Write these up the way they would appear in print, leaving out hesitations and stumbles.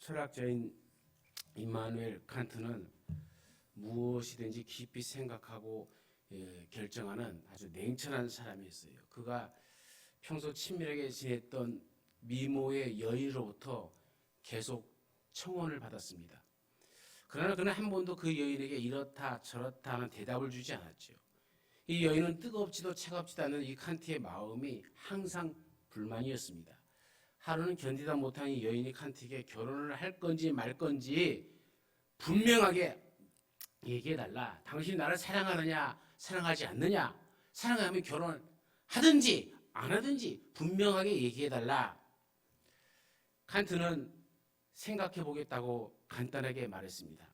철학자인 임마누엘 칸트는 무엇이든지 깊이 생각하고 결정하는 아주 냉철한 사람이었어요. 그가 평소 친밀하게 지냈던 미모의 여인으로부터 계속 청혼을 받았습니다. 그러나 그는 한 번도 그 여인에게 이렇다 저렇다 하는 대답을 주지 않았죠. 이 여인은 뜨겁지도 차갑지도 않은 이 칸트의 마음이 항상 불만이었습니다. 하루는 견디다 못한 이 여인이 칸트에게 결혼을 할 건지 말 건지 분명하게 얘기해달라. 당신이 나를 사랑하느냐 사랑하지 않느냐, 사랑하면 결혼하든지 안 하든지 분명하게 얘기해달라. 칸트는 생각해보겠다고 간단하게 말했습니다.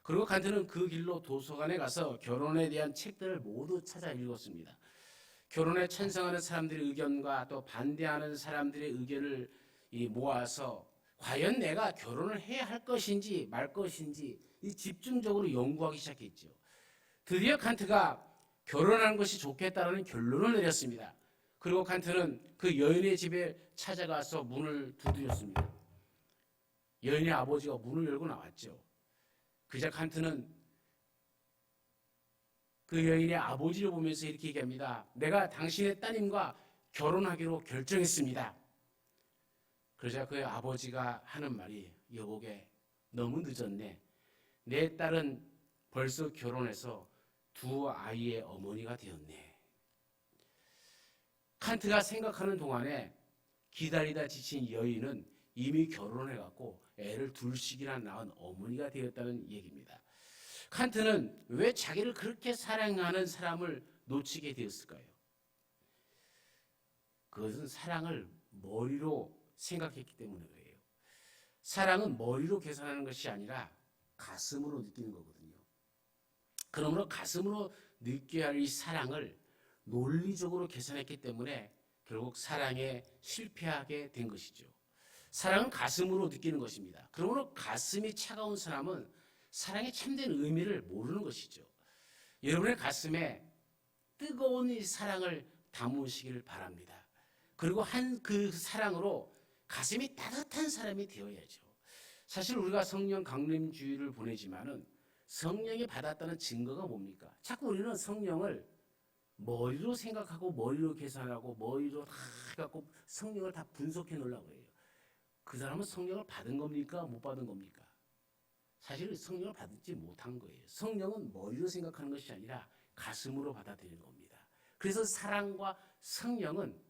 그리고 칸트는 그 길로 도서관에 가서 결혼에 대한 책들을 모두 찾아 읽었습니다. 결혼에 찬성하는 사람들의 의견과 또 반대하는 사람들의 의견을 모아서 과연 내가 결혼을 해야 할 것인지 말 것인지 집중적으로 연구하기 시작했죠. 드디어 칸트가 결혼하는 것이 좋겠다는 결론을 내렸습니다. 그리고 칸트는 그 여인의 집에 찾아가서 문을 두드렸습니다. 여인의 아버지가 문을 열고 나왔죠. 그자 칸트는 그 여인의 아버지를 보면서 이렇게 얘기합니다. 내가 당신의 따님과 결혼하기로 결정했습니다. 그러자 그 아버지가 하는 말이, 여보게 너무 늦었네. 내 딸은 벌써 결혼해서 두 아이의 어머니가 되었네. 칸트가 생각하는 동안에 기다리다 지친 여인은 이미 결혼해갖고 애를 둘씩이나 낳은 어머니가 되었다는 얘기입니다. 칸트는 왜 자기를 그렇게 사랑하는 사람을 놓치게 되었을까요? 그것은 사랑을 머리로 생각했기 때문에 그래요. 사랑은 머리로 계산하는 것이 아니라 가슴으로 느끼는 거거든요. 그러므로 가슴으로 느껴야 할 이 사랑을 논리적으로 계산했기 때문에 결국 사랑에 실패하게 된 것이죠. 사랑은 가슴으로 느끼는 것입니다. 그러므로 가슴이 차가운 사람은 사랑의 참된 의미를 모르는 것이죠. 여러분의 가슴에 뜨거운 이 사랑을 담으시기를 바랍니다. 그리고 그 사랑으로 가슴이 따뜻한 사람이 되어야죠. 사실 우리가 성령 강림주의를 보내지만은 성령이 받았다는 증거가 뭡니까? 자꾸 우리는 성령을 머리로 생각하고 머리로 계산하고 머리로 다 갖고 성령을 다 분석해 놓으려고 해요. 그 사람은 성령을 받은 겁니까? 못 받은 겁니까? 사실 성령을 받지 못한 거예요. 성령은 머리로 생각하는 것이 아니라 가슴으로 받아들이는 겁니다. 그래서 사랑과 성령은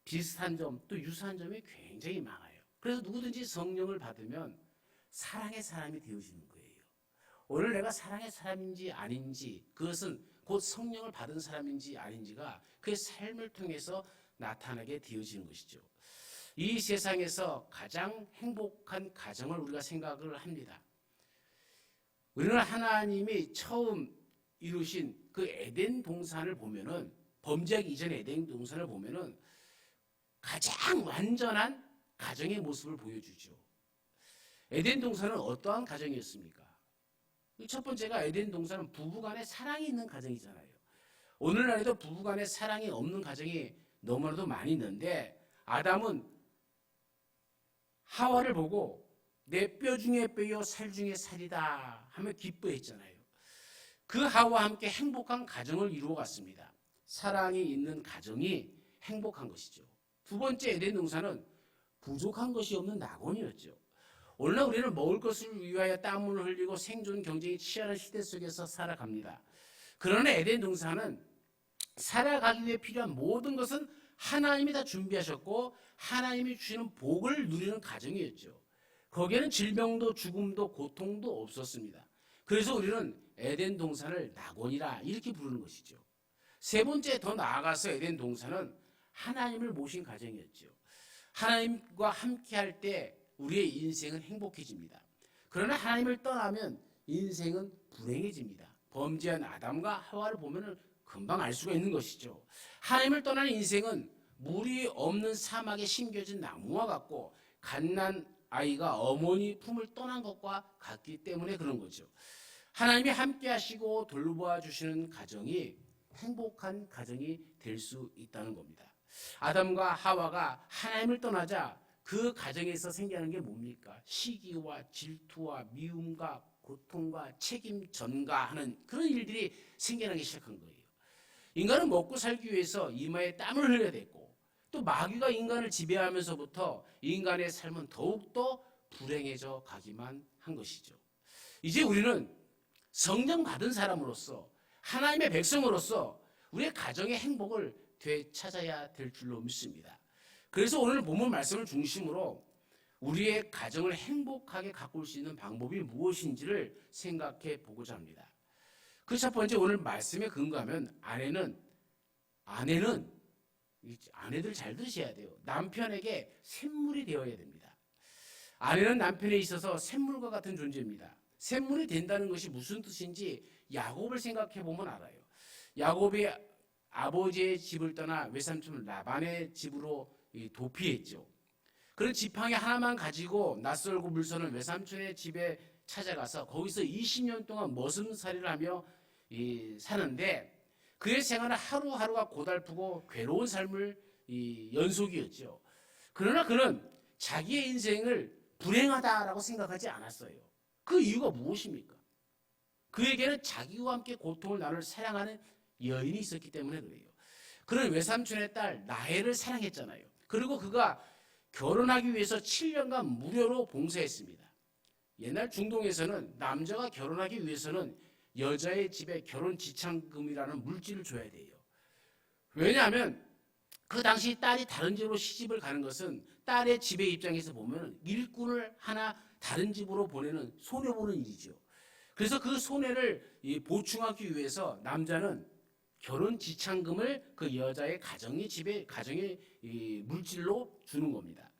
비슷한 점 또 유사한 점이 굉장히 많아요. 그래서 누구든지 성령을 받으면 사랑의 사람이 되어지는 거예요. 오늘 내가 사랑의 사람인지 아닌지, 그것은 곧 성령을 받은 사람인지 아닌지가 그의 삶을 통해서 나타나게 되어지는 것이죠. 이 세상에서 가장 행복한 가정을 우리가 생각을 합니다. 우리는 하나님이 처음 이루신 그 에덴 동산을 보면은, 범죄하기 이전의 에덴 동산을 보면은 가장 완전한 가정의 모습을 보여주죠. 에덴 동산은 어떠한 가정이었습니까? 첫 번째가 에덴 동산은 부부간에 사랑이 있는 가정이잖아요. 오늘날에도 부부간에 사랑이 없는 가정이 너무나도 많이 있는데, 아담은 하와를 보고 내 뼈 중에 뼈요 살 중에 살이다 하며 기뻐했잖아요. 그 하와와 함께 행복한 가정을 이루어갔습니다. 사랑이 있는 가정이 행복한 것이죠. 두 번째 에덴 동산은 부족한 것이 없는 낙원이었죠. 오늘날 우리는 먹을 것을 위하여 땀을 흘리고 생존 경쟁이 치열한 시대 속에서 살아갑니다. 그러나 에덴 동산은 살아가기 위해 필요한 모든 것은 하나님이 다 준비하셨고 하나님이 주시는 복을 누리는 가정이었죠. 거기에는 질병도 죽음도 고통도 없었습니다. 그래서 우리는 에덴 동산을 낙원이라 이렇게 부르는 것이죠. 세 번째, 더 나아가서 에덴 동산은 하나님을 모신 가정이었죠. 하나님과 함께 할 때 우리의 인생은 행복해집니다. 그러나 하나님을 떠나면 인생은 불행해집니다. 범죄한 아담과 하와를 보면 금방 알 수가 있는 것이죠. 하나님을 떠나는 인생은 물이 없는 사막에 심겨진 나무와 같고 갓난 아이가 어머니 품을 떠난 것과 같기 때문에 그런 거죠. 하나님이 함께 하시고 돌보아 주시는 가정이 행복한 가정이 될 수 있다는 겁니다. 아담과 하와가 하나님을 떠나자 그 가정에서 생겨나는 게 뭡니까? 시기와 질투와 미움과 고통과 책임 전가하는 그런 일들이 생겨나기 시작한 거예요. 인간은 먹고 살기 위해서 이마에 땀을 흘려야 됐고 또 마귀가 인간을 지배하면서부터 인간의 삶은 더욱더 불행해져 가기만 한 것이죠. 이제 우리는 성령 받은 사람으로서 하나님의 백성으로서 우리의 가정의 행복을 되찾아야 될 줄로 믿습니다. 그래서 오늘 본문 말씀을 중심으로 우리의 가정을 행복하게 가꿀 수 있는 방법이 무엇인지를 생각해 보고자 합니다. 그 첫 번째, 오늘 말씀에 근거하면 아내들 잘 들으셔야 돼요. 남편에게 샘물이 되어야 됩니다. 아내는 남편에 있어서 샘물과 같은 존재입니다. 샘물이 된다는 것이 무슨 뜻인지 야곱을 생각해 보면 알아요. 야곱이 아버지의 집을 떠나 외삼촌 라반의 집으로 도피했죠. 그런 지팡이 하나만 가지고 낯설고 물서는 외삼촌의 집에 찾아가서 거기서 20년 동안 머슴살이를 하며 사는데 그의 생활은 하루하루가 고달프고 괴로운 삶을 연속이었죠. 그러나 그는 자기의 인생을 불행하다라고 생각하지 않았어요. 그 이유가 무엇입니까? 그에게는 자기와 함께 고통을 나눌 사랑하는 여인이 있었기 때문에 그래요. 그는 외삼촌의 딸 라헬을 사랑했잖아요. 그리고 그가 결혼하기 위해서 7년간 무료로 봉사했습니다. 옛날 중동에서는 남자가 결혼하기 위해서는 여자의 집에 결혼 지참금이라는 물질을 줘야 돼요. 왜냐하면 그 당시 딸이 다른 집으로 시집을 가는 것은 딸의 집의 입장에서 보면 일꾼을 하나 다른 집으로 보내는 손해보는 일이죠. 그래서 그 손해를 보충하기 위해서 남자는 결혼 지참금을 그 여자의 가정의 물질로 주는 겁니다.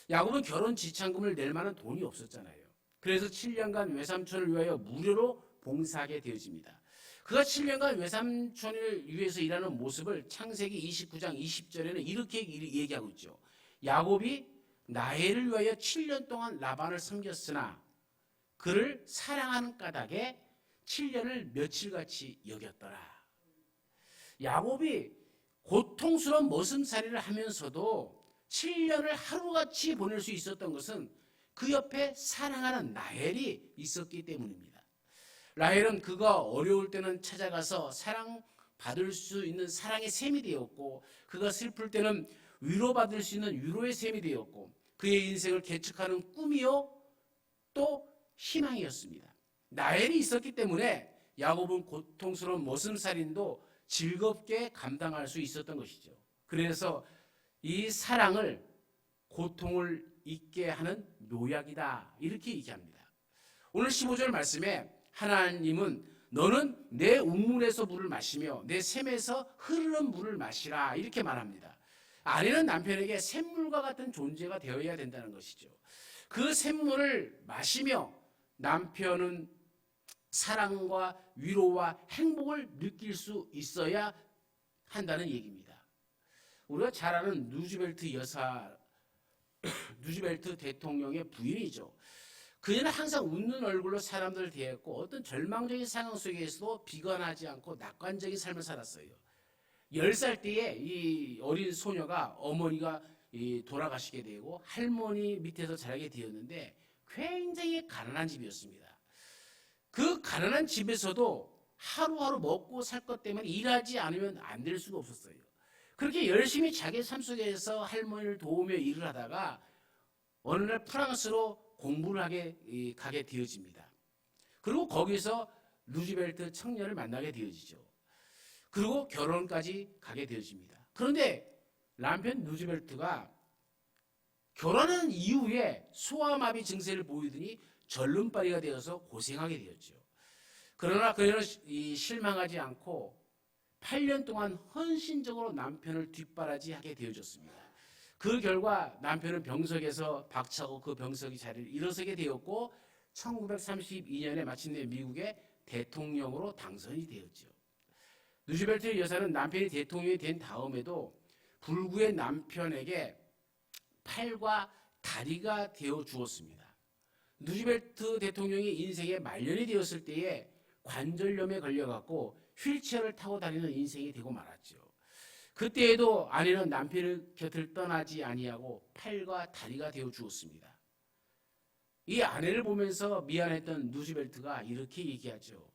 야곱은 결혼 지참금을 낼 만한 돈이 없었잖아요. 그래서 7년간 외삼촌을 위하여 무료로 봉사하게 되어집니다. 그가 7년간 외삼촌을 위해서 일하는 모습을 창세기 29장 20절에는 이렇게 얘기하고 있죠. 야곱이 라헬을 위하여 7년 동안 라반을 섬겼으나 그를 사랑하는 까닭에 7년을 며칠같이 여겼더라. 야곱이 고통스러운 머슴살이를 하면서도 7년을 하루같이 보낼 수 있었던 것은 그 옆에 사랑하는 라헬이 있었기 때문입니다. 라헬은 그가 어려울 때는 찾아가서 사랑받을 수 있는 사랑의 샘이 되었고 그가 슬플 때는 위로받을 수 있는 위로의 샘이 되었고 그의 인생을 개척하는 꿈이요 또 희망이었습니다. 라헬이 있었기 때문에 야곱은 고통스러운 머슴살인도 즐겁게 감당할 수 있었던 것이죠. 그래서 이 사랑을 고통을 잊게 하는 묘약이다 이렇게 얘기합니다. 오늘 15절 말씀에 하나님은 너는 내 우물에서 물을 마시며 내 샘에서 흐르는 물을 마시라 이렇게 말합니다. 아내는 남편에게 샘물과 같은 존재가 되어야 된다는 것이죠. 그 샘물을 마시며 남편은 사랑과 위로와 행복을 느낄 수 있어야 한다는 얘기입니다. 우리가 잘 아는 누즈벨트 대통령의 부인이죠. 그녀는 항상 웃는 얼굴로 사람들을 대했고 어떤 절망적인 상황 속에서도 비관하지 않고 낙관적인 삶을 살았어요. 10살 때에 이 어린 소녀가 어머니가 돌아가시게 되고 할머니 밑에서 자라게 되었는데 굉장히 가난한 집이었습니다. 그 가난한 집에서도 하루하루 먹고 살 것 때문에 일하지 않으면 안 될 수가 없었어요. 그렇게 열심히 자기 삶 속에서 할머니를 도우며 일을 하다가 어느 날 프랑스로 공부를 가게 되어집니다. 그리고 거기서 루즈벨트 청년을 만나게 되어지죠. 그리고 결혼까지 가게 되어집니다. 그런데 남편 루즈벨트가 결혼한 이후에 소아마비 증세를 보이더니 절름발이가 되어서 고생하게 되었죠. 그러나 그녀는 실망하지 않고 8년 동안 헌신적으로 남편을 뒷바라지하게 되어졌습니다. 그 결과 남편은 병석에서 박차고 그 병석이 자리를 일어서게 되었고 1932년에 마침내 미국의 대통령으로 당선이 되었죠. 누즈벨트 여사는 남편이 대통령이 된 다음에도 불구의 남편에게 팔과 다리가 되어 주었습니다. 누즈벨트 대통령이 인생의 말년이 되었을 때에 관절염에 걸려갖고 휠체어를 타고 다니는 인생이 되고 말았죠. 그때에도 아내는 남편의 곁을 떠나지 아니하고 팔과 다리가 되어 주었습니다. 이 아내를 보면서 미안했던 루즈벨트가 이렇게 얘기하죠.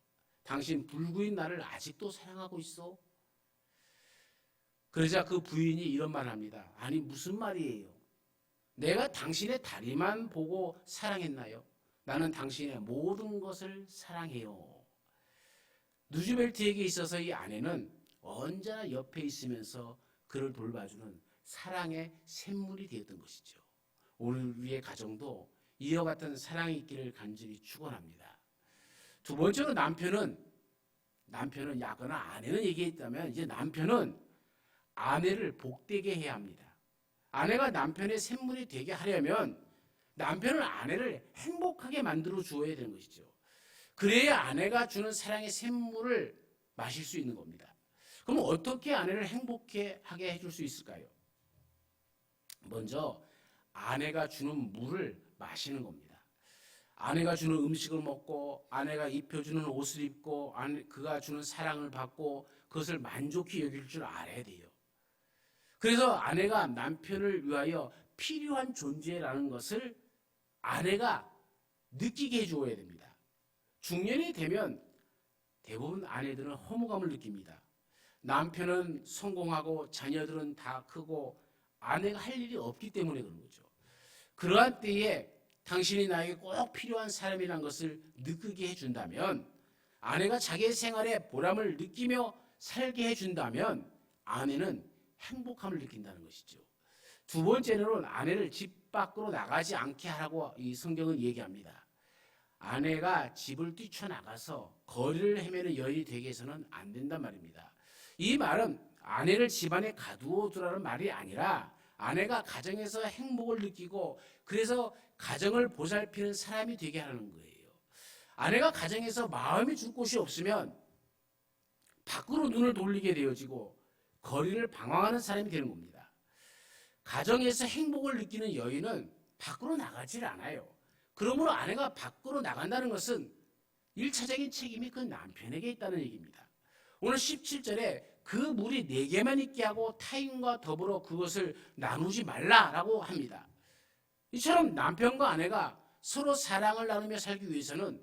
당신 불구인 나를 아직도 사랑하고 있어? 그러자 그 부인이 이런 말을 합니다. 아니 무슨 말이에요? 내가 당신의 다리만 보고 사랑했나요? 나는 당신의 모든 것을 사랑해요. 루즈벨트에게 있어서 이 아내는 언제나 옆에 있으면서 그를 돌봐주는 사랑의 샘물이 되었던 것이죠. 오늘 우리의 가정도 이와 같은 사랑이 있기를 간절히 축원합니다. 두 번째로 남편은 야거나 아내는 얘기했다면 이제 남편은 아내를 복되게 해야 합니다. 아내가 남편의 샘물이 되게 하려면 남편은 아내를 행복하게 만들어 주어야 되는 것이죠. 그래야 아내가 주는 사랑의 샘물을 마실 수 있는 겁니다. 그럼 어떻게 아내를 행복하게 해줄 수 있을까요? 먼저 아내가 주는 물을 마시는 겁니다. 아내가 주는 음식을 먹고 아내가 입혀주는 옷을 입고 그가 주는 사랑을 받고 그것을 만족히 여길 줄 알아야 돼요. 그래서 아내가 남편을 위하여 필요한 존재라는 것을 아내가 느끼게 해주어야 됩니다. 중년이 되면 대부분 아내들은 허무감을 느낍니다. 남편은 성공하고 자녀들은 다 크고 아내가 할 일이 없기 때문에 그런 거죠. 그러한 때에 당신이 나에게 꼭 필요한 사람이라는 것을 느끼게 해준다면, 아내가 자기의 생활에 보람을 느끼며 살게 해준다면 아내는 행복함을 느낀다는 것이죠. 두 번째로는 아내를 집 밖으로 나가지 않게 하라고 이 성경은 얘기합니다. 아내가 집을 뛰쳐나가서 거리를 헤매는 여인이 되게 해서는 안 된단 말입니다. 이 말은 아내를 집안에 가두어 두라는 말이 아니라 아내가 가정에서 행복을 느끼고 그래서 가정을 보살피는 사람이 되게 하는 거예요. 아내가 가정에서 마음이 줄 곳이 없으면 밖으로 눈을 돌리게 되어지고 거리를 방황하는 사람이 되는 겁니다. 가정에서 행복을 느끼는 여인은 밖으로 나가질 않아요. 그러므로 아내가 밖으로 나간다는 것은 1차적인 책임이 그 남편에게 있다는 얘기입니다. 오늘 17절에 그 물이 내게만 있게 하고 타인과 더불어 그것을 나누지 말라라고 합니다. 이처럼 남편과 아내가 서로 사랑을 나누며 살기 위해서는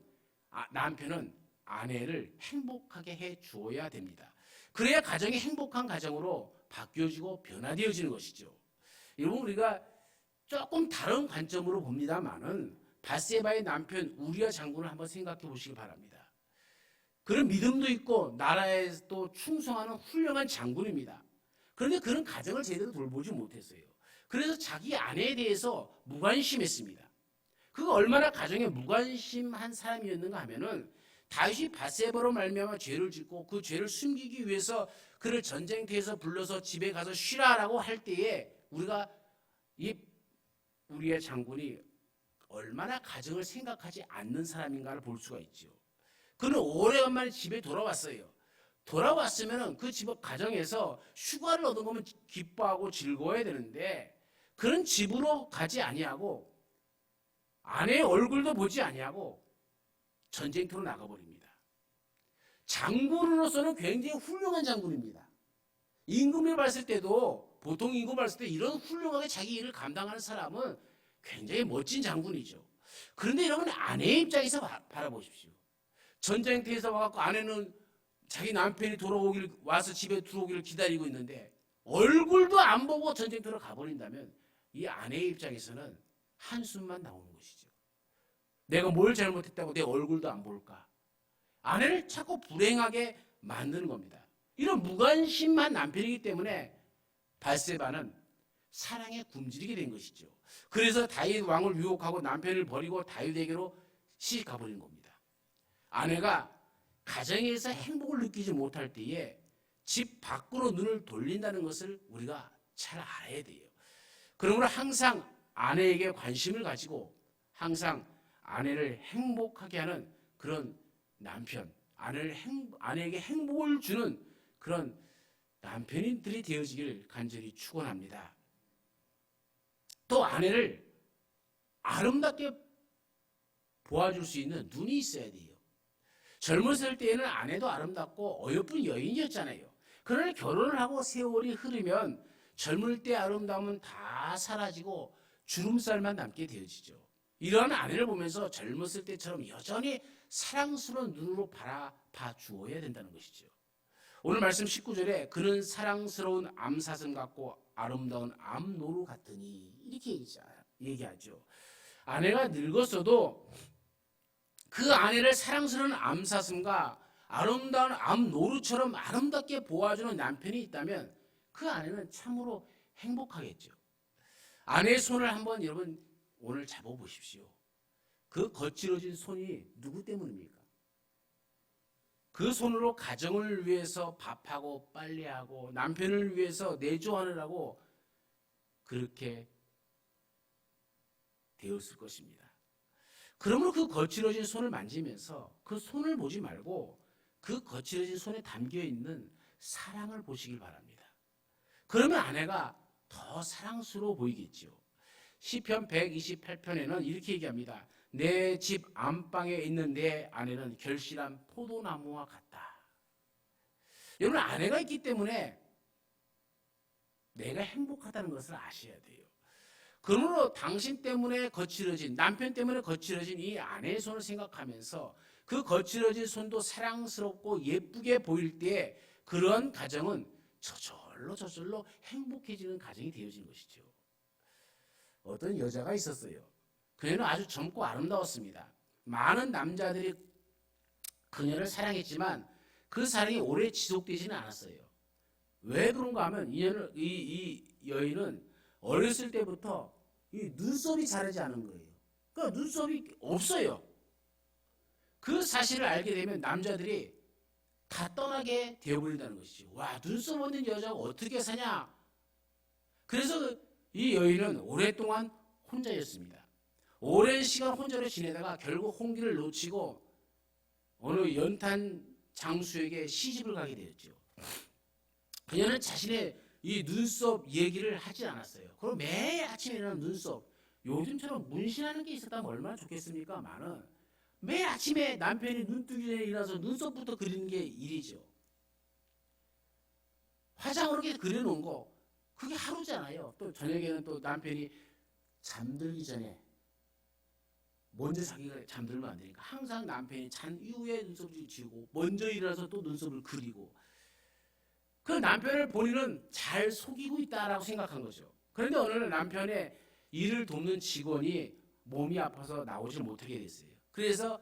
남편은 아내를 행복하게 해 주어야 됩니다. 그래야 가정이 행복한 가정으로 바뀌어지고 변화되어지는 것이죠. 여러분, 우리가 조금 다른 관점으로 봅니다만은 밧세바의 남편 우리아 장군을 한번 생각해 보시기 바랍니다. 그런 믿음도 있고 나라에 또 충성하는 훌륭한 장군입니다. 그런데 그런 가정을 제대로 돌보지 못했어요. 그래서 자기 아내에 대해서 무관심했습니다. 그가 얼마나 가정에 무관심한 사람이었는가 하면은 다윗이 밧세바로 말미암아 죄를 짓고 그 죄를 숨기기 위해서 그를 전쟁터에서 불러서 집에 가서 쉬라라고 할 때에 우리가 이 우리의 장군이 얼마나 가정을 생각하지 않는 사람인가를 볼 수가 있죠. 그는 오래간만에 집에 돌아왔어요. 돌아왔으면 그 집 가정에서 휴가를 얻은 거면 기뻐하고 즐거워야 되는데 그런 집으로 가지 아니하고 아내의 얼굴도 보지 아니하고 전쟁터로 나가버립니다. 장군으로서는 굉장히 훌륭한 장군입니다. 임금을 봤을 때도 보통 임금 봤을 때 이런 훌륭하게 자기 일을 감당하는 사람은 굉장히 멋진 장군이죠. 그런데 여러분 아내의 입장에서 바라보십시오. 전쟁터에서 와갖고 아내는 자기 남편이 와서 집에 들어오기를 기다리고 있는데 얼굴도 안 보고 전쟁터로 가버린다면 이 아내의 입장에서는 한숨만 나오는 것이죠. 내가 뭘 잘못했다고 내 얼굴도 안 볼까? 아내를 자꾸 불행하게 만드는 겁니다. 이런 무관심한 남편이기 때문에 밧세바는 사랑에 굶주리게 된 것이죠. 그래서 다윗 왕을 유혹하고 남편을 버리고 다윗에게로 시집 가버린 겁니다. 아내가 가정에서 행복을 느끼지 못할 때에 집 밖으로 눈을 돌린다는 것을 우리가 잘 알아야 돼요. 그러므로 항상 아내에게 관심을 가지고 항상 아내를 행복하게 하는 그런 남편, 아내에게 행복을 주는 그런 남편들이 되어지기를 간절히 축원합니다. 또 아내를 아름답게 보아줄 수 있는 눈이 있어야 돼요. 젊었을 때에는 아내도 아름답고 어여쁜 여인이었잖아요. 그러나 결혼을 하고 세월이 흐르면 젊을 때 아름다움은 다 사라지고 주름살만 남게 되어지죠. 이러한 아내를 보면서 젊었을 때처럼 여전히 사랑스러운 눈으로 바라봐 주어야 된다는 것이죠. 오늘 말씀 19절에 그는 사랑스러운 암사슴 같고 아름다운 암노루 같으니 이렇게 얘기하죠. 아내가 늙었어도 그 아내를 사랑스러운 암사슴과 아름다운 암노루처럼 아름답게 보아주는 남편이 있다면 그 아내는 참으로 행복하겠죠. 아내의 손을 한번 여러분 오늘 잡아보십시오. 그 거칠어진 손이 누구 때문입니까? 그 손으로 가정을 위해서 밥하고 빨래하고 남편을 위해서 내조하느라고 그렇게 되었을 것입니다. 그러므로 그 거칠어진 손을 만지면서 그 손을 보지 말고 그 거칠어진 손에 담겨있는 사랑을 보시길 바랍니다. 그러면 아내가 더 사랑스러워 보이겠죠. 시편 128편에는 이렇게 얘기합니다. 내 집 안방에 있는 내 아내는 결실한 포도나무와 같다. 여러분 아내가 있기 때문에 내가 행복하다는 것을 아셔야 돼요. 그러므로 당신 때문에 거칠어진 남편 때문에 거칠어진 이 아내의 손을 생각하면서 그 거칠어진 손도 사랑스럽고 예쁘게 보일 때 그런 가정은 저절로 행복해지는 가정이 되어진 것이죠. 어떤 여자가 있었어요. 그녀는 아주 젊고 아름다웠습니다. 많은 남자들이 그녀를 사랑했지만 그 사랑이 오래 지속되지는 않았어요. 왜 그런가 하면 이 여인은 어렸을 때부터 이 눈썹이 자라지 않은 거예요. 그러니까 눈썹이 없어요. 그 사실을 알게 되면 남자들이 다 떠나게 되어버린다는 것이죠. 와, 눈썹 없는 여자가 어떻게 사냐? 그래서 이 여인은 오랫동안 혼자였습니다. 오랜 시간 혼자로 지내다가 결국 홍기를 놓치고 어느 연탄 장수에게 시집을 가게 되었죠. 그녀는 자신의 이 눈썹 얘기를 하지 않았어요. 그럼 매일 아침에 일어나는 눈썹, 요즘처럼 문신하는 게 있었다면 얼마나 좋겠습니까? 많은 매일 아침에 남편이 눈 뜨기 전에 일어나서 눈썹부터 그리는 게 일이죠. 화장으로 이렇게 그려놓은 거 그게 하루잖아요. 또 저녁에는 또 남편이 잠들기 전에 먼저 자기가 잠들면 안 되니까 항상 남편이 잔 이후에 눈썹을 지우고 먼저 일어나서 또 눈썹을 그리고 그 남편을 본인은 잘 속이고 있다라고 생각한 거죠. 그런데 어느 날 남편의 일을 돕는 직원이 몸이 아파서 나오질 못하게 됐어요. 그래서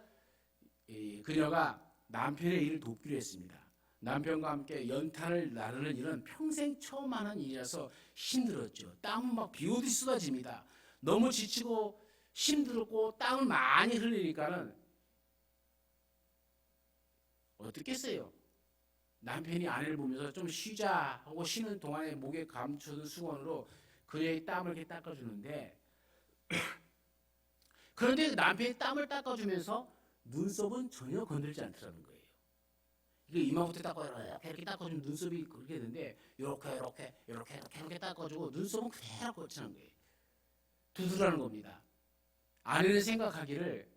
그녀가 남편의 일을 돕기로 했습니다. 남편과 함께 연탄을 나르는 일은 평생 처음 하는 일이라서 힘들었죠. 땀은 막 비오듯이 쏟아집니다. 너무 지치고 힘들었고 땀을 많이 흘리니까는 어떻겠어요? 남편이 아내를 보면서 좀 쉬자 하고 쉬는 동안에 목에 감추는 수건으로 그녀의 땀을 이렇게 닦아주는데 그런데 남편이 땀을 닦아주면서 눈썹은 전혀 건들지 않더라는 거예요. 이게 이마부터 닦고 이렇게 닦아주면 눈썹이 그렇게 되는데 이렇게 닦아주고 눈썹은 그대로 거치는 거예요. 두드라는 겁니다. 아내는 생각하기를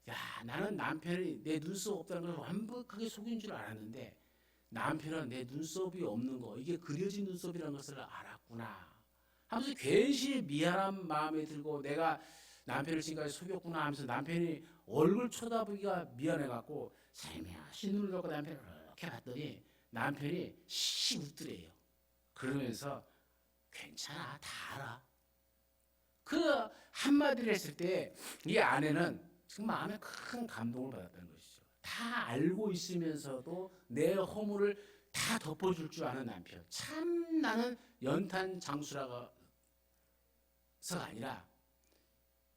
야 나는 남편이 내 눈썹 없다는 걸 완벽하게 속인 줄 알았는데 남편은 내 눈썹이 없는 거 이게 그려진 눈썹이라는 것을 알았구나 하면서 괜시 미안한 마음이 들고 내가 남편을 지금까지 속였구나 하면서 남편이 얼굴 쳐다보기가 미안해갖고 살며시 눈을 감고 남편을 이렇게 봤더니 남편이 씩 웃더래요. 그러면서 괜찮아 다 알아. 그 한마디를 했을 때 이 아내는 지금 마음에 큰 감동을 받았다는 것이죠. 다 알고 있으면서도 내 허물을 다 덮어줄 줄 아는 남편. 참 나는 연탄 장수라서가 아니라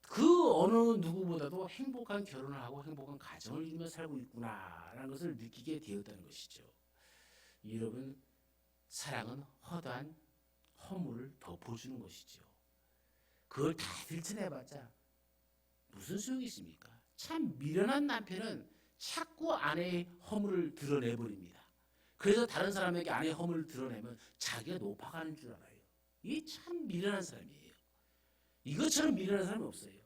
그 어느 누구보다도 행복한 결혼을 하고 행복한 가정을 이루며 살고 있구나라는 것을 느끼게 되었다는 것이죠. 여러분 사랑은 허다한 허물을 덮어주는 것이죠. 그걸 다 들춰내봤자 무슨 소용이 있습니까? 참 미련한 남편은 자꾸 아내의 허물을 드러내버립니다. 그래서 다른 사람에게 아내의 허물을 드러내면 자기가 높아가는 줄 알아요. 이게 참 미련한 사람이에요. 이것처럼 미련한 사람이 없어요.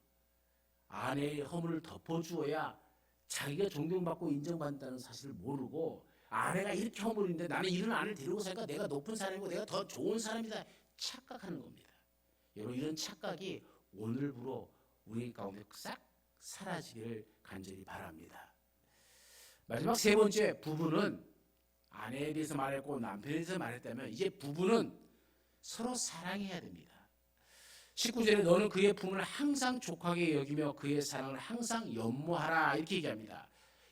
아내의 허물을 덮어주어야 자기가 존경받고 인정받는다는 사실을 모르고 아내가 이렇게 허물인데 나는 이런 아내를 데리고 사니까 내가 높은 사람이고 내가 더 좋은 사람이다 착각하는 겁니다. 여러분 이런 착각이 오늘부로 우리 가운데 싹 사라지기를 간절히 바랍니다. 마지막 세 번째, 부부는 아내에 대해서 말했고 남편에 대해서 말했다면 이제 부부는 서로 사랑해야 됩니다. 19절에 너는 그의 품을 항상 족하게 여기며 그의 사랑을 항상 연모하라 이렇게 얘기합니다.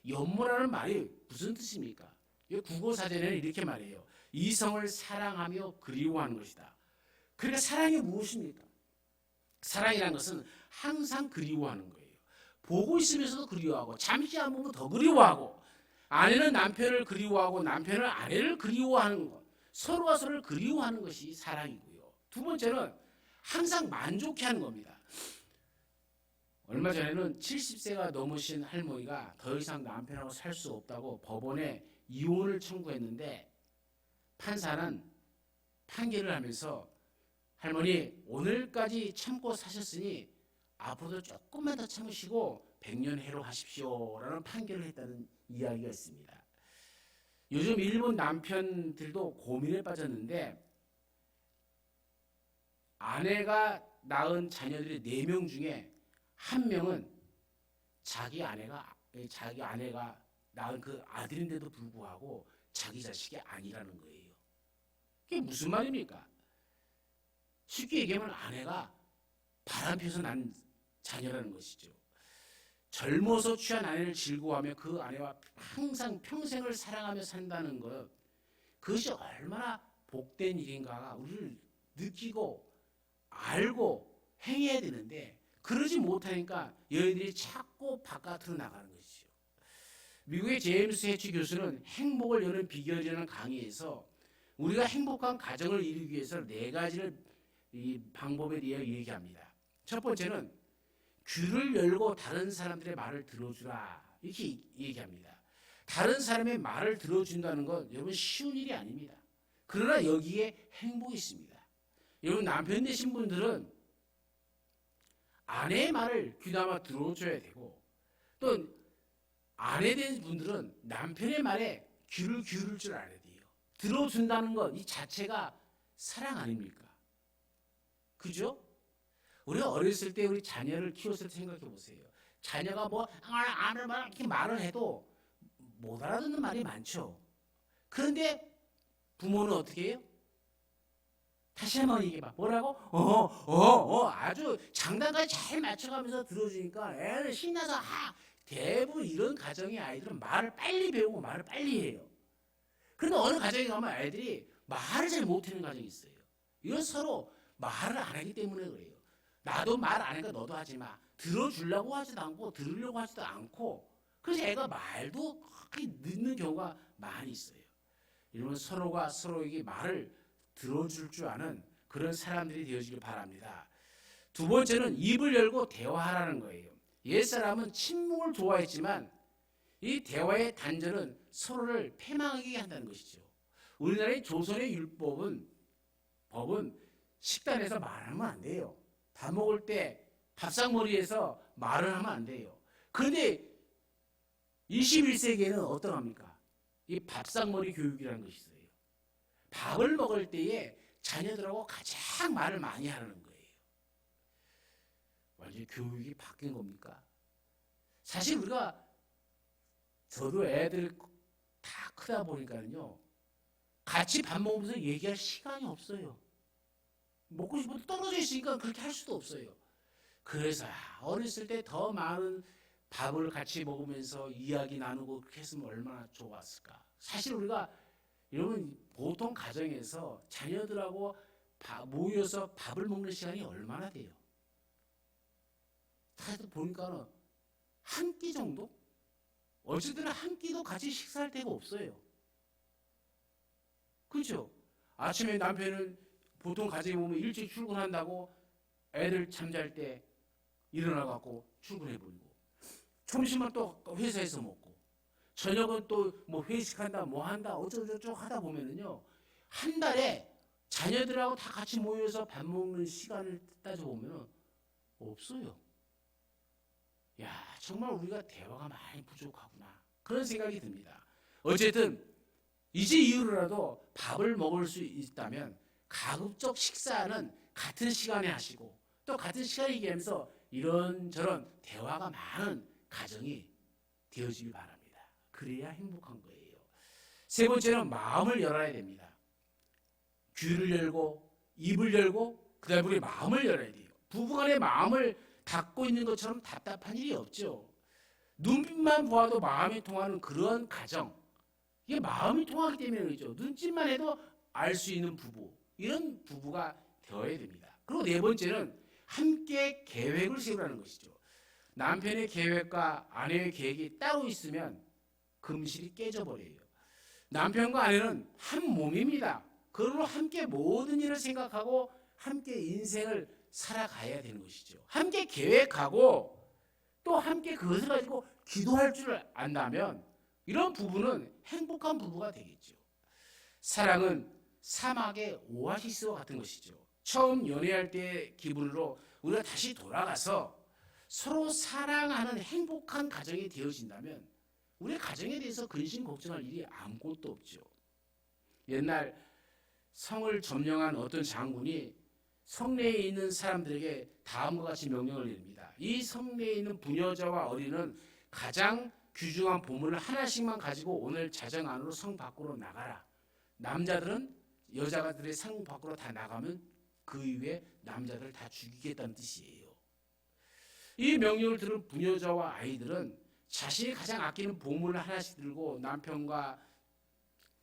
연모라는 말이 무슨 뜻입니까? 국어사전에는 이렇게 말해요. 이성을 사랑하며 그리워하는 것이다. 그러니까 사랑이 무엇입니까? 사랑이라는 것은 항상 그리워하는 거예요. 보고 있으면서도 그리워하고 잠시 안 보면 더 그리워하고 아내는 남편을 그리워하고 남편은 아내를 그리워하는 것, 서로가 서로를 그리워하는 것이 사랑이고요. 두 번째는 항상 만족해하는 겁니다. 얼마 전에는 70세가 넘으신 할머니가 더 이상 남편하고 살 수 없다고 법원에 이혼을 청구했는데 판사는 판결을 하면서 할머니 오늘까지 참고 사셨으니 앞으로도 조금만 더 참으시고 100년 해로하십시오 라는 판결을 했다는 이야기가 있습니다. 요즘 일본 남편들도 고민에 빠졌는데 아내가 낳은 자녀들이 4명 중에 1명은 자기 아내가 낳은 그 아들인데도 불구하고 자기 자식이 아니라는 거예요. 그게 무슨 말입니까? 쉽게 얘기하면 아내가 바람피워서 난 자녀라는 것이죠. 젊어서 취한 아내를 즐거워하며 그 아내와 항상 평생을 사랑하며 산다는 것, 그것이 얼마나 복된 일인가가 우리를 느끼고 알고 행해야 되는데 그러지 못하니까 여인들이 자꾸 바깥으로 나가는 것이죠. 미국의 제임스 해치 교수는 행복을 여는 비결이라는 강의에서 우리가 행복한 가정을 이루기 위해서 4가지를 이 방법에 대해 얘기합니다. 첫 번째는 귀를 열고 다른 사람들의 말을 들어주라 이렇게 얘기합니다. 다른 사람의 말을 들어준다는 건 여러분 쉬운 일이 아닙니다. 그러나 여기에 행복이 있습니다. 여러분 남편 되신 분들은 아내의 말을 귀담아 들어줘야 되고 또 아내 된 분들은 남편의 말에 귀를 기울일 줄 알아야 돼요. 들어준다는 것 이 자체가 사랑 아닙니까? 그죠? 우리가 어렸을 때 우리 자녀를 키웠을 때 생각해 보세요. 자녀가 뭐 이렇게 말을 해도 못 알아듣는 말이 많죠. 그런데 부모는 어떻게 해요? 다시 한번 얘기해봐. 뭐라고? 아주 장단까지 잘 맞춰가면서 들어주니까 애는 신나서 대부분 이런 가정의 아이들은 말을 빨리 배우고 말을 빨리 해요. 그런데 어느 가정에 가면 아이들이 말을 잘 못하는 가정이 있어요. 이건 서로 말을 안 하기 때문에 그래요. 나도 말 안 하니까 너도 하지 마. 들어주려고 하지도 않고 들으려고 하지도 않고 그래서 애가 말도 그렇게 늦는 경우가 많이 있어요. 이러면 서로가 서로에게 말을 들어줄 줄 아는 그런 사람들이 되어지길 바랍니다. 두 번째는 입을 열고 대화하라는 거예요. 옛사람은 침묵을 좋아했지만 이 대화의 단절은 서로를 패망하게 한다는 것이죠. 우리나라의 조선의 법은 식단에서 말하면 안 돼요. 밥 먹을 때 밥상머리에서 말을 하면 안 돼요. 그런데 21세기에는 어떠합니까? 이 밥상머리 교육이라는 것이 있어요. 밥을 먹을 때에 자녀들하고 가장 말을 많이 하는 거예요. 완전히 교육이 바뀐 겁니까? 사실 저도 애들 다 크다 보니까요. 같이 밥 먹으면서 얘기할 시간이 없어요. 먹고 싶어도 떨어져 있으니까 그렇게 할 수도 없어요. 그래서 어렸을 때 더 많은 밥을 같이 먹으면서 이야기 나누고 그렇게 했으면 얼마나 좋았을까. 사실 우리가 여러분 보통 가정에서 자녀들하고 모여서 밥을 먹는 시간이 얼마나 돼요? 다들 보니까 한 끼 정도? 어쨌든 한 끼도 같이 식사할 데가 없어요. 그렇죠? 아침에 남편은 보통 가정에 보면 일찍 출근한다고 애들 잠잘 때 일어나갖고 출근해버리고 점심은 또 회사에서 먹고 저녁은 또 뭐 회식한다 뭐 한다 어쩌고저쩌고 하다 보면은요 한 달에 자녀들하고 다 같이 모여서 밥 먹는 시간을 따져보면 없어요. 야 정말 우리가 대화가 많이 부족하구나 그런 생각이 듭니다. 어쨌든 이제 이후로라도 밥을 먹을 수 있다면 가급적 식사는 같은 시간에 하시고 또 같은 시간에 얘기하면서 이런저런 대화가 많은 가정이 되어지길 바랍니다. 그래야 행복한 거예요. 세 번째는 마음을 열어야 됩니다. 귀를 열고 입을 열고 그다음에 우리 마음을 열어야 돼요. 부부간의 마음을 닫고 있는 것처럼 답답한 일이 없죠. 눈빛만 보아도 마음이 통하는 그런 가정, 이게 마음이 통하기 때문에 그렇죠. 눈짓만 해도 알 수 있는 부부, 이런 부부가 되어야 됩니다. 그리고 네 번째는 함께 계획을 세우라는 것이죠. 남편의 계획과 아내의 계획이 따로 있으면 금실이 깨져버려요. 남편과 아내는 한 몸입니다. 그걸로 함께 모든 일을 생각하고 함께 인생을 살아가야 되는 것이죠. 함께 계획하고 또 함께 그것을 가지고 기도할 줄 안다면 이런 부부는 행복한 부부가 되겠죠. 사랑은 사막의 오아시스와 같은 것이죠. 처음 연애할 때의 기분으로 우리가 다시 돌아가서 서로 사랑하는 행복한 가정이 되어진다면 우리 가정에 대해서 근심 걱정할 일이 아무것도 없죠. 옛날 성을 점령한 어떤 장군이 성내에 있는 사람들에게 다음과 같이 명령을 내립니다. 이 성내에 있는 부녀자와 어린은 가장 귀중한 보물을 하나씩만 가지고 오늘 자정 안으로 성 밖으로 나가라. 남자들은 여자들의 성 밖으로 다 나가면 그 이후에 남자들을 다 죽이겠다는 뜻이에요. 이 명령을 들은 부녀자와 아이들은 자신이 가장 아끼는 보물을 하나씩 들고 남편과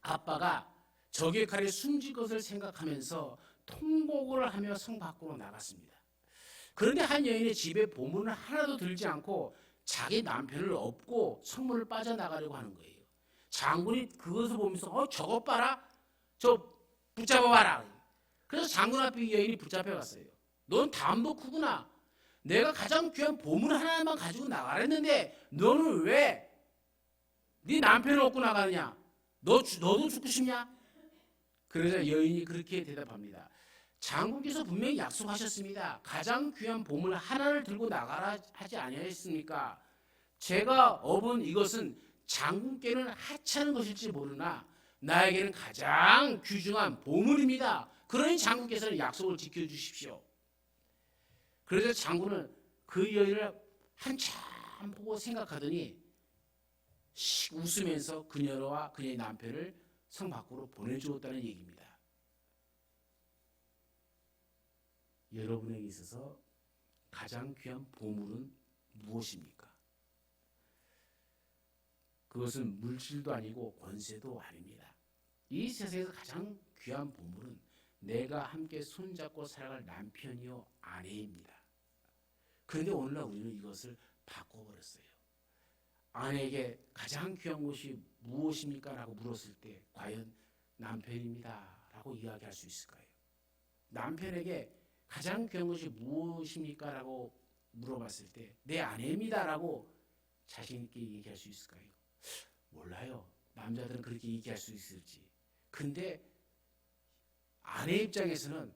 아빠가 적의 칼에 숨질 것을 생각하면서 통곡을 하며 성 밖으로 나갔습니다. 그런데 한 여인의 집에 보물은 하나도 들지 않고 자기 남편을 업고 성문을 빠져나가려고 하는 거예요. 장군이 그것을 보면서 저것 봐라. 저 붙잡아봐라. 그래서 장군 앞에 이 여인이 붙잡혀갔어요. 넌 담보쿠구나. 내가 가장 귀한 보물 하나만 가지고 나가랬는데 너는 왜 네 남편을 업고 나가느냐? 너도 죽고 싶냐? 그러자 여인이 그렇게 대답합니다. 장군께서 분명히 약속하셨습니다. 가장 귀한 보물 하나를 들고 나가라 하지 아니하였습니까? 제가 업은 이것은 장군께는 하찮은 것일지 모르나 나에게는 가장 귀중한 보물입니다. 그러니 장군께서는 약속을 지켜주십시오. 그래서 장군은 그 여인을 한참 보고 생각하더니 웃으면서 그녀와 그녀의 남편을 성 밖으로 보내주었다는 얘기입니다. 여러분에게 있어서 가장 귀한 보물은 무엇입니까? 그것은 물질도 아니고 권세도 아닙니다. 이 세상에서 가장 귀한 보물은 내가 함께 손잡고 살아갈 남편이요 아내입니다. 그런데 오늘날 우리는 이것을 바꿔버렸어요. 아내에게 가장 귀한 것이 무엇입니까? 라고 물었을 때 과연 남편입니다 라고 이야기할 수 있을까요? 남편에게 가장 귀한 것이 무엇입니까? 라고 물어봤을 때 내 아내입니다 라고 자신 있게 얘기할 수 있을까요? 몰라요. 남자들은 그렇게 얘기할 수 있을지. 근데 아내 입장에서는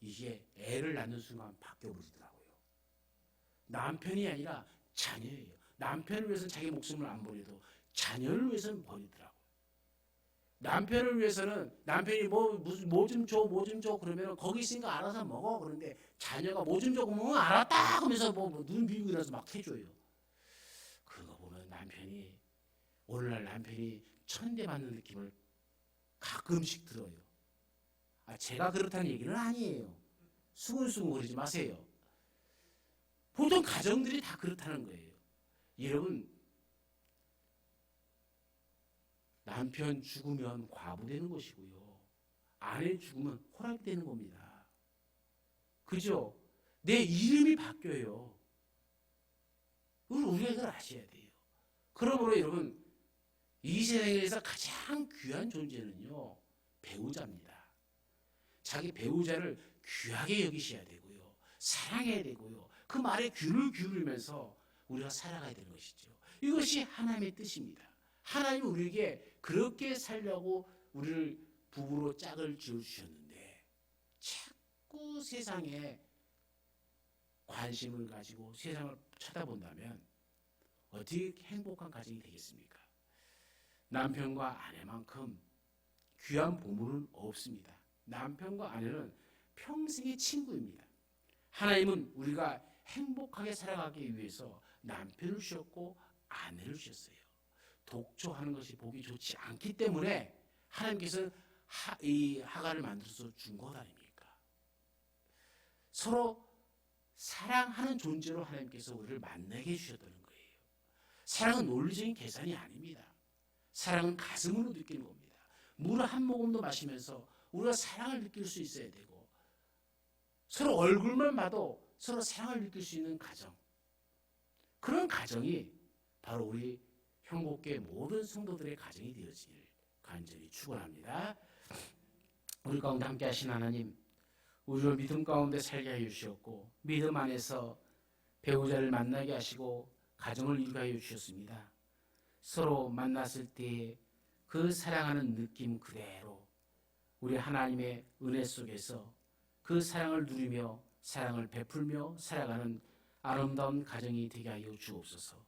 이게 애를 낳는 순간 바뀌어버리더라고요. 남편이 아니라 자녀예요. 남편을 위해서는 자기 목숨을 안 버려도 자녀를 위해서는 버리더라고요. 남편을 위해서는 남편이 뭐 좀 줘 그러면 거기 있으니까 알아서 먹어. 그런데 자녀가 뭐 좀 줘 그러면 알았다 하면서 눈 비비고 일어나서 막 해줘요. 그거 보면 남편이 오늘날 남편이 천대받는 느낌을 가끔씩 들어요. 제가 그렇다는 얘기는 아니에요. 수근수근 거리지 마세요. 보통 가정들이 다 그렇다는 거예요. 여러분, 남편 죽으면 과부 되는 것이고요. 아내 죽으면 호랑이 되는 겁니다. 그죠? 내 이름이 바뀌어요. 우리가 이걸 아셔야 돼요. 그러므로 여러분, 이 세상에서 가장 귀한 존재는요, 배우자입니다. 자기 배우자를 귀하게 여기셔야 되고요. 사랑해야 되고요. 그 말에 귀를 기울이면서 우리가 살아가야 되는 것이죠. 이것이 하나님의 뜻입니다. 하나님은 우리에게 그렇게 살려고 우리를 부부로 짝을 지어주셨는데 자꾸 세상에 관심을 가지고 세상을 쳐다본다면 어떻게 행복한 가정이 되겠습니까? 남편과 아내만큼 귀한 보물은 없습니다. 남편과 아내는 평생의 친구입니다. 하나님은 우리가 행복하게 살아가기 위해서 남편을 주셨고 아내를 주셨어요. 독초하는 것이 보기 좋지 않기 때문에 하나님께서 이 하가를 만들어서 준 것 아닙니까? 서로 사랑하는 존재로 하나님께서 우리를 만나게 해주셨다는 거예요. 사랑은 논리적인 계산이 아닙니다. 사랑은 가슴으로 느끼는 겁니다. 물 한 모금도 마시면서 우리가 사랑을 느낄 수 있어야 되고, 서로 얼굴만 봐도 서로 사랑을 느낄 수 있는 가정, 그런 가정이 바로 우리 형복교회 모든 성도들의 가정이 되어지길 간절히 축원합니다. 우리 가운데 함께 하신 하나님, 우리를 믿음 가운데 살게 하여 주셨고 믿음 안에서 배우자를 만나게 하시고 가정을 이루게 하여 주셨습니다. 서로 만났을 때 그 사랑하는 느낌 그대로 우리 하나님의 은혜 속에서 그 사랑을 누리며 사랑을 베풀며 살아가는 아름다운 가정이 되게 하여 주옵소서.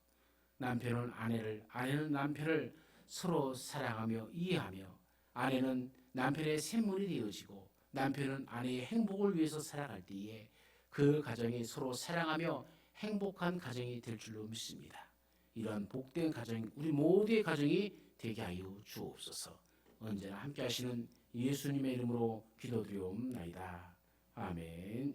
남편은 아내를, 아내는 남편을 서로 사랑하며 이해하며, 아내는 남편의 샘물이 되어지고 남편은 아내의 행복을 위해서 살아갈 때에 그 가정이 서로 사랑하며 행복한 가정이 될 줄로 믿습니다. 이러한 복된 가정, 우리 모두의 가정이 되게 하여 주옵소서. 언제나 함께 하시는 예수님의 이름으로 기도드리옵나이다. 아멘.